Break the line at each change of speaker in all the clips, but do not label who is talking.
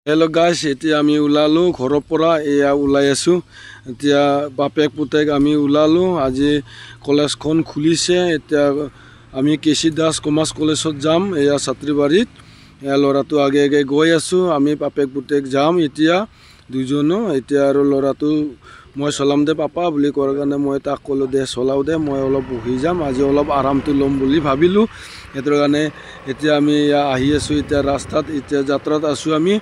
Hello' গাইছ, এতিয়া আমি ওলালোঁ ঘৰৰ পৰা। এয়া ওলাই আছোঁ এতিয়া বাপেক পুতেক আমি ওলালোঁ। আজি কলেজখন খুলিছে। এতিয়া আমি কেচি দাস কমাৰ্চ কলেজত যাম। এয়া ছাত্ৰীবাৰীত এয়া ল'ৰাটো আগে আগে গৈ আছোঁ। আমি বাপেক পুতেক যাম এতিয়া দুজনো। এতিয়া আৰু ল'ৰাটো মই চলাম দে পাপা বুলি কোৱাৰ কাৰণে মই তাক ক'লোঁ দে চলাওঁ দে, মই অলপ বহি যাম, আজি অলপ আৰামটো ল'ম বুলি ভাবিলোঁ। সেইটোৰ কাৰণে এতিয়া আমি আহি আছোঁ এতিয়া ৰাস্তাত। এতিয়া যাত্ৰাত আছোঁ আমি,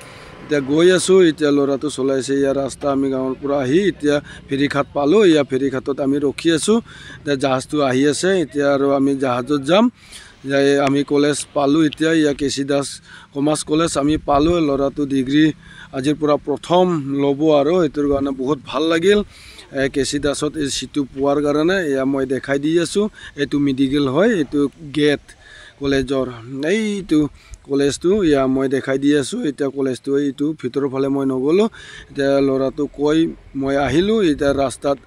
এতিয়া গৈ আছোঁ। এতিয়া ল'ৰাটো চলাইছে ইয়াৰ ৰাস্তা। আমি গাঁৱৰ পৰা আহি এতিয়া ফেৰীঘাট পালোঁ। এয়া ফেৰীঘাটত আমি ৰখি আছোঁ। এতিয়া জাহাজটো আহি আছে, এতিয়া আৰু আমি জাহাজত যাম। আমি কলেজ পালোঁ এতিয়া, ইয়া কেচি দাস কমাৰ্চ কলেজ আমি পালোঁ। ল'ৰাটো ডিগ্ৰী আজিৰ পৰা প্ৰথম ল'ব আৰু সেইটোৰ কাৰণে বহুত ভাল লাগিল কেচি দাসত এই চিটটো পোৱাৰ কাৰণে। এয়া মই দেখাই দি আছোঁ, এইটো মেডিকেল হয়, এইটো গেট কলেজৰ এইটো কলেজটো এয়া মই দেখাই দি আছোঁ। এতিয়া কলেজটো এইটো ভিতৰৰ ফালে মই নগ'লোঁ। এতিয়া ল'ৰাটো কৈ মই আহিলোঁ। এতিয়া ৰাস্তাত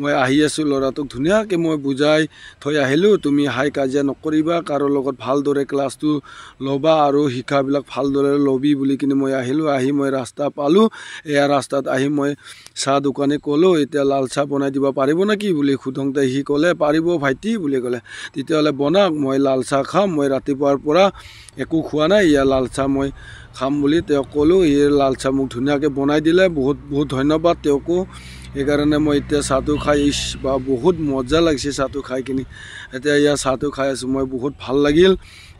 মই আহি আছোঁ, ল'ৰাটোক ধুনীয়াকৈ মই বুজাই থৈ আহিলোঁ, তুমি হাই কাজিয়া নকৰিবা, কাৰো লগত ভালদৰে ক্লাছটো ল'বা আৰু শিক্ষাবিলাক ভালদৰে ল'বি বুলি কিনে মই আহিলোঁ। আহি মই ৰাস্তা পালোঁ। এয়া ৰাস্তাত আহি মই চাহ দোকানী ক'লোঁ, এতিয়া লাল চাহ বনাই দিব পাৰিব নেকি বুলি সোধোঁতে সি ক'লে পাৰিব ভাইটি বুলি ক'লে। তেতিয়াহ'লে বনাওক, মই লাল চাহ খাম, মই ৰাতিপুৱাৰ পৰা একো খোৱা নাই, ইয়াৰ লাল চাহ মই খাম বুলি তেওঁক ক'লোঁ। সি লাল চাহ মোক ধুনীয়াকৈ বনাই দিলে। বহুত বহুত ধন্যবাদ তেওঁকো। সেইকাৰণে মই এতিয়া চাহটো খাই বা বহুত মজা লাগিছে চাহটো খাই কিনি। এতিয়া ইয়াৰ চাহটো খাই আছোঁ মই, বহুত ভাল লাগিল।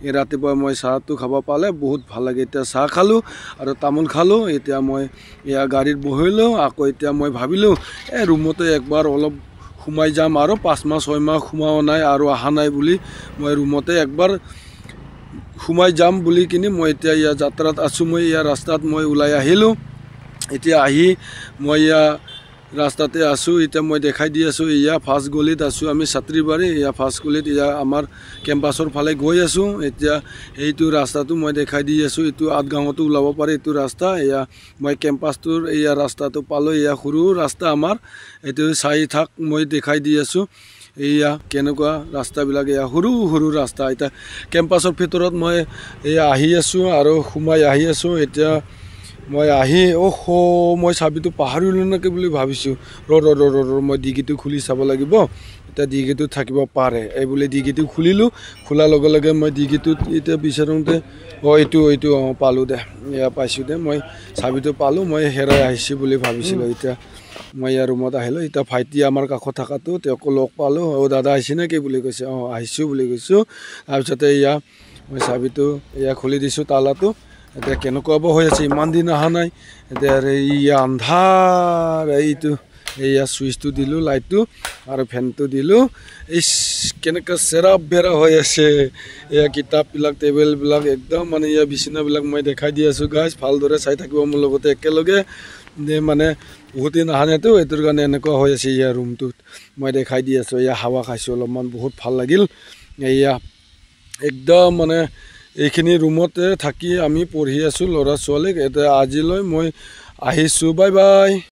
এই ৰাতিপুৱা মই চাহটো খাব পালে বহুত ভাল লাগে। এতিয়া চাহ খালোঁ আৰু তামোল খালোঁ। এতিয়া মই এয়া গাড়ীত বহিলোঁ। আকৌ এতিয়া মই ভাবিলোঁ এই ৰুমতে একবাৰ অলপ সোমাই যাম, আৰু 5 মাহ 6 মাহ সোমোৱা নাই আৰু অহা নাই বুলি মই ৰুমতে একবাৰ সোমাই যাম বুলি কিনি মই এতিয়া ইয়াৰ যাত্ৰাত আছোঁ। মই ইয়াৰ ৰাস্তাত মই ওলাই আহিলোঁ। এতিয়া আহি মই ইয়াৰ ৰাস্তাতে আছোঁ। এতিয়া মই দেখাই দি আছোঁ, এয়া ফাৰ্ষ্ট গলিত আছোঁ আমি ছাত্ৰীবাৰী। এয়া ফাৰ্ষ্ট গলিত এয়া আমাৰ কেম্পাছৰ ফালে গৈ আছোঁ। এতিয়া এইটো ৰাস্তাটো মই দেখাই দি আছোঁ, এইটো আঠগাঁৱতো ওলাব পাৰে এইটো ৰাস্তা। এয়া মই কেম্পাছটোৰ এয়া ৰাস্তাটো পালোঁ। এয়া সৰু ৰাস্তা আমাৰ, এইটো চাই থাক মই দেখাই দি আছোঁ। এয়া কেনেকুৱা ৰাস্তাবিলাক, এয়া সৰু সৰু ৰাস্তা। এতিয়া কেম্পাছৰ ভিতৰত মই এয়া আহি আছোঁ আৰু সোমাই আহি আছোঁ। এতিয়া মই আহি মই চাবিটো পাহৰিলোঁ নেকি বুলি ভাবিছোঁ। মই ডিগিটো খুলি চাব লাগিব। এতিয়া ডিগিটো থাকিব পাৰে এই বুলি ডিগিটো খুলিলোঁ। খোলাৰ লগে লগে মই ডিগিটোত এতিয়া বিচাৰোঁতে এইটো পালোঁ দে, এয়া পাইছোঁ দে, মই চাবিটো পালোঁ। মই হেৰাই আহিছোঁ বুলি ভাবিছিলোঁ। এতিয়া মই ইয়াৰ ৰুমত আহিলোঁ। এতিয়া ভাইটি আমাৰ কাষত থকাটো তেওঁকো লগ পালোঁ। দাদা আহিছে নেকি বুলি কৈছে। আহিছোঁ বুলি কৈছোঁ। তাৰপিছতে এয়া মই চাবিটো এয়া খুলি দিছোঁ তালাটো। এতিয়া কেনেকুৱা বা হৈ আছে, ইমান দিন অহা নাই। এতিয়া এয়া আন্ধাৰ, এইটো এয়া চুইচটো দিলোঁ লাইটটো আৰু ফেনটো দিলোঁ। কেনেকুৱা চেৰা বেৰা হৈ আছে। এয়া কিতাপবিলাক টেবুলবিলাক একদম মানে এয়া বিচনাবিলাক মই দেখাই দি আছোঁ গাইজ। ভালদৰে চাই থাকিব মোৰ লগতে একেলগে। মানে বহুত দিন অহা নাইতো, এইটোৰ কাৰণে এনেকুৱা হৈ আছে। এয়া ৰুমটোত মই দেখাই দি আছোঁ। এয়া হাৱা খাইছোঁ অলপমান, বহুত ভাল লাগিল। এয়া একদম মানে এইখিনি ৰুমতে থাকি আমি পঢ়ি আছোঁ ল'ৰা ছোৱালীক। এতিয়া আজিলৈ মই আহিছোঁ, বাই বাই।